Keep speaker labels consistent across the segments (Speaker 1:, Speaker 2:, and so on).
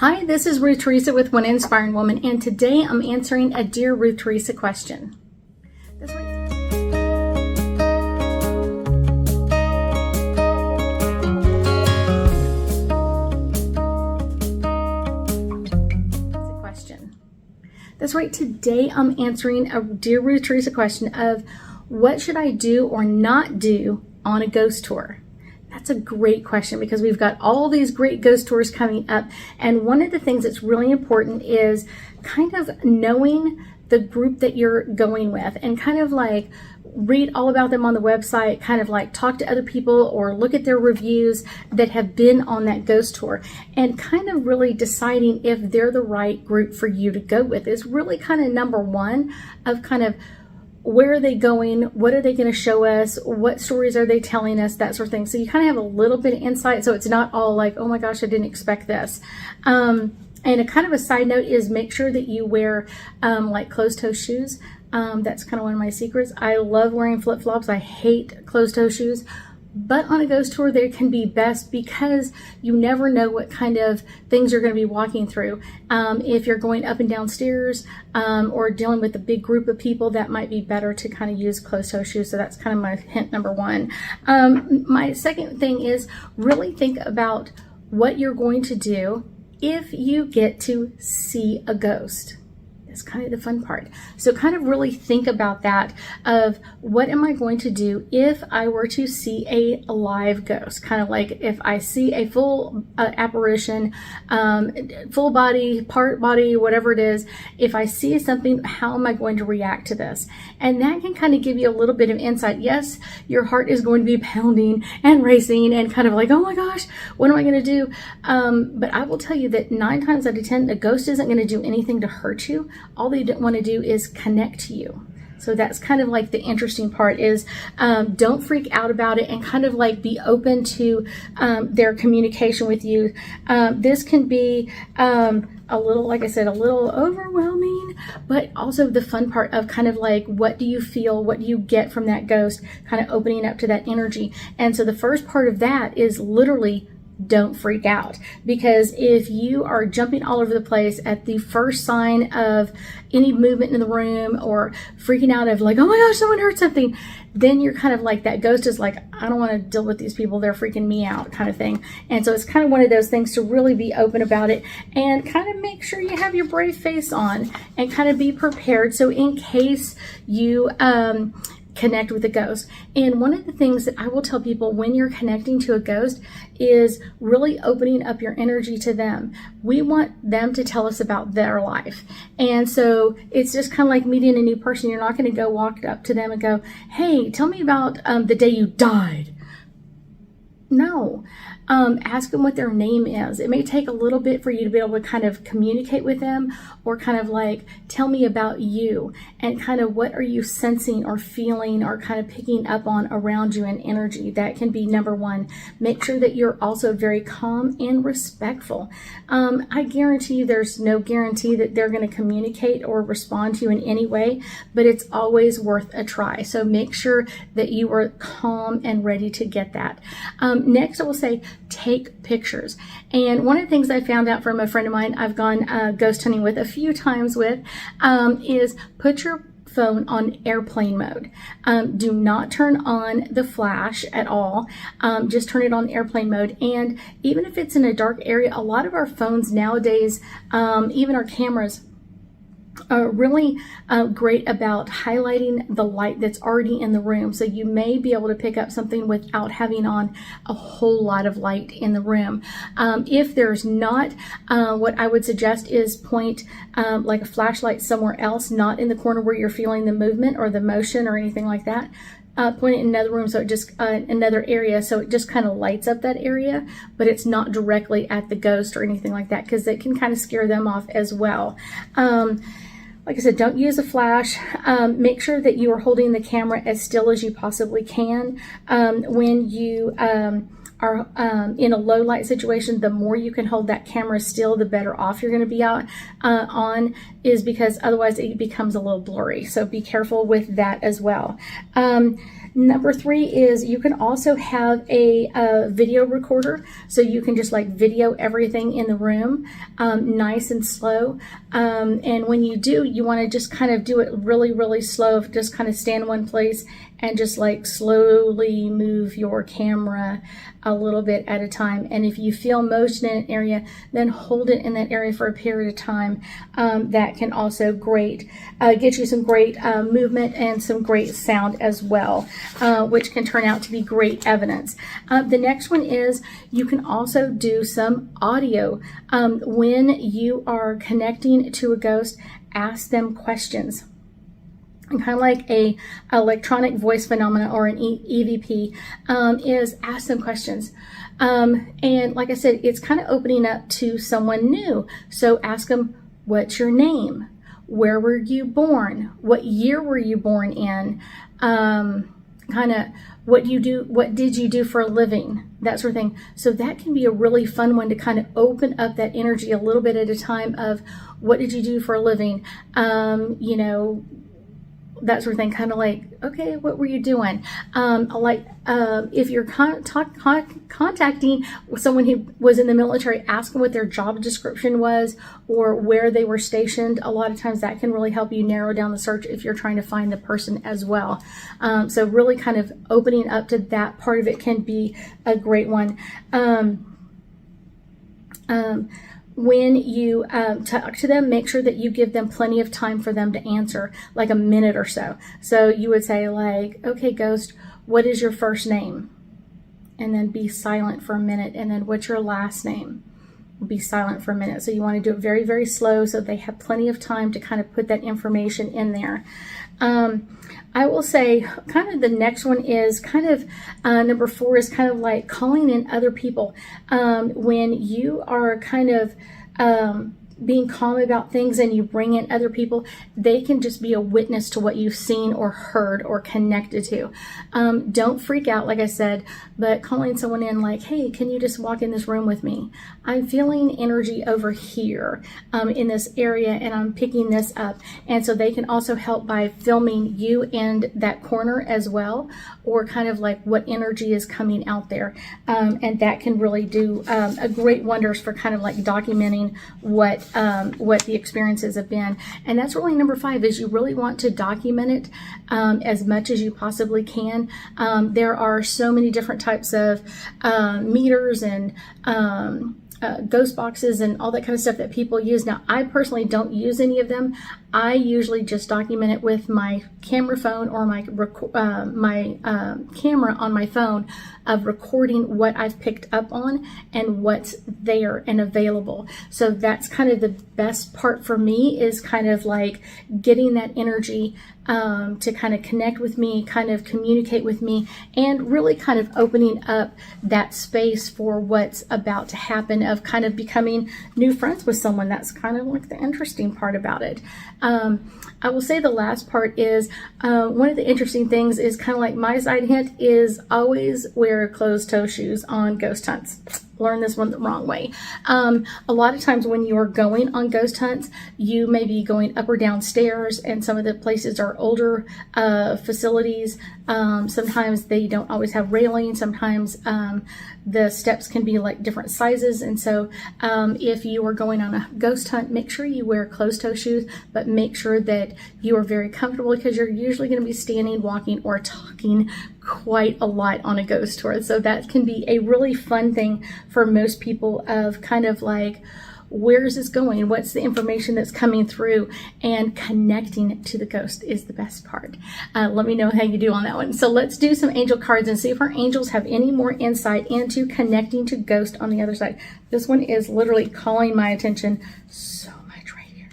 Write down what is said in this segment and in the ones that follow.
Speaker 1: Hi, this is Ruth Theresa with One Inspiring Woman, and today I'm answering a Dear Ruth Theresa question. This week, That's right, today I'm answering a Dear Ruth Theresa question of what should I do or not do on a ghost tour? That's a great question because we've got all these great ghost tours coming up. And one of the things that's really important is kind of knowing the group that you're going with and kind of like read all about them on the website, kind of like talk to other people or look at their reviews that have been on that ghost tour, and kind of really deciding if they're the right group for you to go with is really kind of number one of kind of where are they going? What are they going to show us? What stories are they telling us? That sort of thing. So you kind of have a little bit of insight. So it's not all like, oh my gosh, I didn't expect this. And a kind of a side note is make sure that you wear like closed-toe shoes. That's kind of one of my secrets. I love wearing flip-flops. I hate closed-toe shoes. But on a ghost tour, they can be best because you never know what kind of things you're going to be walking through. If you're going up and down stairs or dealing with a big group of people, that might be better to kind of use closed-toe shoes. So that's kind of my hint number one. My second thing is really think about what you're going to do if you get to see a ghost. That's kind of the fun part. So kind of really think about that of what am I going to do if I were to see a live ghost? Kind of like if I see a full apparition, full body, part body, whatever it is, if I see something, how am I going to react to this? And that can kind of give you a little bit of insight. Yes, your heart is going to be pounding and racing and kind of like, oh my gosh, what am I going to do? But I will tell you that 9 times out of 10, a ghost isn't going to do anything to hurt you. All they want to do is connect to you. So that's kind of like the interesting part is don't freak out about it and kind of like be open to their communication with you. This can be a little, like I said, a little overwhelming, but also the fun part of kind of like, what do you feel? What do you get from that ghost? Kind of opening up to that energy. And so the first part of that is literally don't freak out, because if you are jumping all over the place at the first sign of any movement in the room or freaking out of like, oh my gosh, someone heard something, then you're kind of like, that ghost is like, I don't want to deal with these people, they're freaking me out kind of thing. And so it's kind of one of those things to really be open about it and kind of make sure you have your brave face on and kind of be prepared. So in case you connect with a ghost. And one of the things that I will tell people when you're connecting to a ghost is really opening up your energy to them. We want them to tell us about their life. And so it's just kind of like meeting a new person. You're not going to go walk up to them and go, hey, tell me about the day you died. No. Ask them what their name is. It may take a little bit for you to be able to kind of communicate with them or kind of like, tell me about you and kind of what are you sensing or feeling or kind of picking up on around you in energy. That can be number one. Make sure that you're also very calm and respectful. I guarantee you there's no guarantee that they're going to communicate or respond to you in any way, but it's always worth a try. So make sure that you are calm and ready to get that. Next, I will say, take pictures. And one of the things I found out from a friend of mine I've gone ghost hunting with a few times with is put your phone on airplane mode. Do not turn on the flash at all. Just turn it on airplane mode. And even if it's in a dark area, a lot of our phones nowadays, even our cameras, are really great about highlighting the light that's already in the room. So you may be able to pick up something without having on a whole lot of light in the room. If there's not, what I would suggest is point like a flashlight somewhere else, not in the corner where you're feeling the movement or the motion or anything like that. Point it in another room, so it just another area, so it just kind of lights up that area, but it's not directly at the ghost or anything like that, because it can kind of scare them off as well. Like I said, don't use a flash. Make sure that you are holding the camera as still as you possibly can. When you are in a low light situation, the more you can hold that camera still, the better off you're going to be on, is because otherwise it becomes a little blurry. So be careful with that as well. Number 3 is you can also have a video recorder, so you can just like video everything in the room, nice and slow. And when you do, you want to just kind of do it really, really slow. Just kind of stand in one place and just like slowly move your camera a little bit at a time. And if you feel motion in an area, then hold it in that area for a period of time. That can also get you some great movement and some great sound as well, which can turn out to be great evidence. The next one is you can also do some audio. When you are connecting to a ghost, ask them questions. And kind of like a electronic voice phenomena or an EVP, is ask them questions. And like I said, it's kind of opening up to someone new. So ask them, what's your name? Where were you born? What year were you born in? What did you do for a living? That sort of thing. So that can be a really fun one to kind of open up that energy a little bit at a time of what did you do for a living? That sort of thing, kind of like, okay, what were you doing? If you're contacting someone who was in the military, ask them what their job description was or where they were stationed. A lot of times that can really help you narrow down the search if you're trying to find the person as well. So really kind of opening up to that part of it can be a great one. When you talk to them, make sure that you give them plenty of time for them to answer, like a minute or so. So you would say like, okay, ghost, what is your first name? And then be silent for a minute. And then what's your last name? Be silent for a minute. So you want to do it very, very slow so they have plenty of time to kind of put that information in there. I will say kind of the next one is kind of number 4 is kind of like calling in other people. When you are kind of being calm about things and you bring in other people, they can just be a witness to what you've seen or heard or connected to. Don't freak out, like I said, but calling someone in like, hey, can you just walk in this room with me? I'm feeling energy over here in this area and I'm picking this up. And so they can also help by filming you and that corner as well, or kind of like what energy is coming out there. And that can really do a great wonders for kind of like documenting what the experiences have been. And that's really number 5, is you really want to document it as much as you possibly can. There are so many different types of meters and ghost boxes and all that kind of stuff that people use. Now, I personally don't use any of them. I usually just document it with my camera phone or my camera on my phone of recording what I've picked up on and what's there and available. So that's kind of the best part for me, is kind of like getting that energy to kind of connect with me, kind of communicate with me, and really kind of opening up that space for what's about to happen, of kind of becoming new friends with someone. That's kind of like the interesting part about it. I will say the last part is one of the interesting things is kind of like my side hint is always wear closed-toe shoes on ghost hunts. Learn this one the wrong way. A lot of times when you're going on ghost hunts, you may be going up or down stairs, and some of the places are older facilities. Sometimes they don't always have railing. Sometimes the steps can be like different sizes. And so if you are going on a ghost hunt, make sure you wear closed-toe shoes, but make sure that you are very comfortable, because you're usually going to be standing, walking, or talking quite a lot on a ghost tour. So that can be a really fun thing for most people, of kind of like, where is this going? What's the information that's coming through? And connecting to the ghost is the best part. Let me know how you do on that one. So let's do some angel cards and see if our angels have any more insight into connecting to ghost on the other side. This one is literally calling my attention so much right here.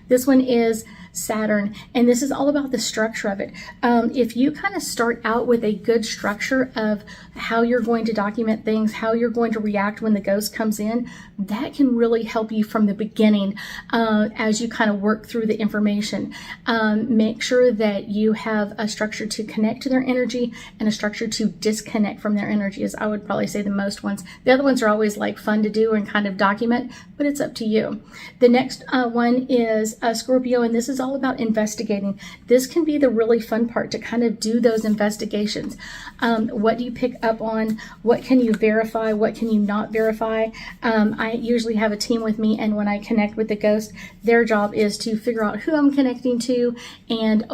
Speaker 1: This one is Saturn, and this is all about the structure of it. If you kind of start out with a good structure of how you're going to document things, how you're going to react when the ghost comes in, that can really help you from the beginning as you kind of work through the information. Make sure that you have a structure to connect to their energy and a structure to disconnect from their energy, as I would probably say the most ones. The other ones are always like fun to do and kind of document, but it's up to you. The next one is Scorpio, and this is all about investigating. This can be the really fun part, to kind of do those investigations. What do you pick up on? What can you verify? What can you not verify? I usually have a team with me, and when I connect with the ghost, their job is to figure out who I'm connecting to and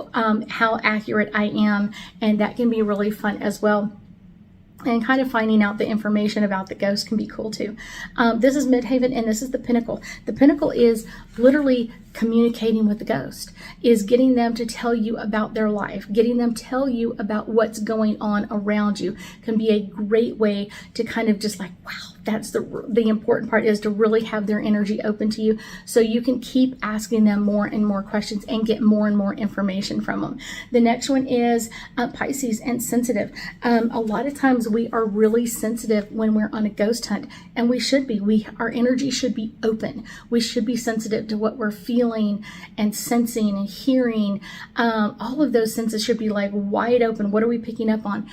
Speaker 1: how accurate I am, and that can be really fun as well. And kind of finding out the information about the ghost can be cool too. This is Midhaven, and this is the Pinnacle. The Pinnacle is literally communicating with the ghost, is getting them to tell you about their life, getting them to tell you about what's going on around you. Can be a great way to kind of just like, wow, that's the important part, is to really have their energy open to you, so you can keep asking them more and more questions and get more and more information from them. The next one is Pisces and sensitive. A lot of times we are really sensitive when we're on a ghost hunt, and we should be. Our energy should be open. We should be sensitive to what we're feeling and sensing and hearing. All of those senses should be like wide open. What are we picking up on?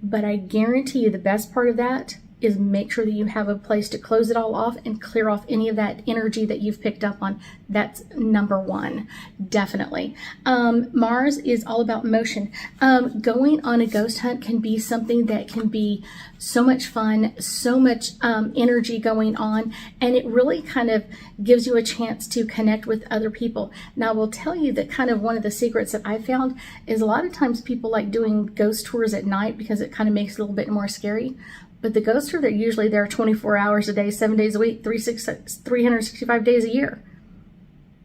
Speaker 1: But I guarantee you the best part of that is make sure that you have a place to close it all off and clear off any of that energy that you've picked up on. That's number one, definitely. Mars is all about motion. Going on a ghost hunt can be something that can be so much fun, so much energy going on, and it really kind of gives you a chance to connect with other people. Now, I will tell you that kind of one of the secrets that I found is a lot of times people like doing ghost tours at night because it kind of makes it a little bit more scary. But the ghosts are usually there 24 hours a day, 7 days a week, 365 days a year.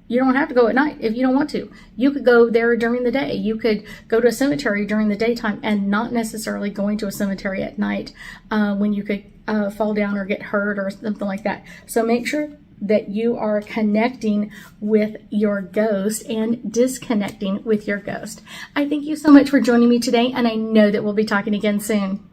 Speaker 1: You don't have to go at night if you don't want to. You could go there during the day. You could go to a cemetery during the daytime, and not necessarily going to a cemetery at night when you could fall down or get hurt or something like that. So make sure that you are connecting with your ghost and disconnecting with your ghost. I thank you so much for joining me today, and I know that we'll be talking again soon.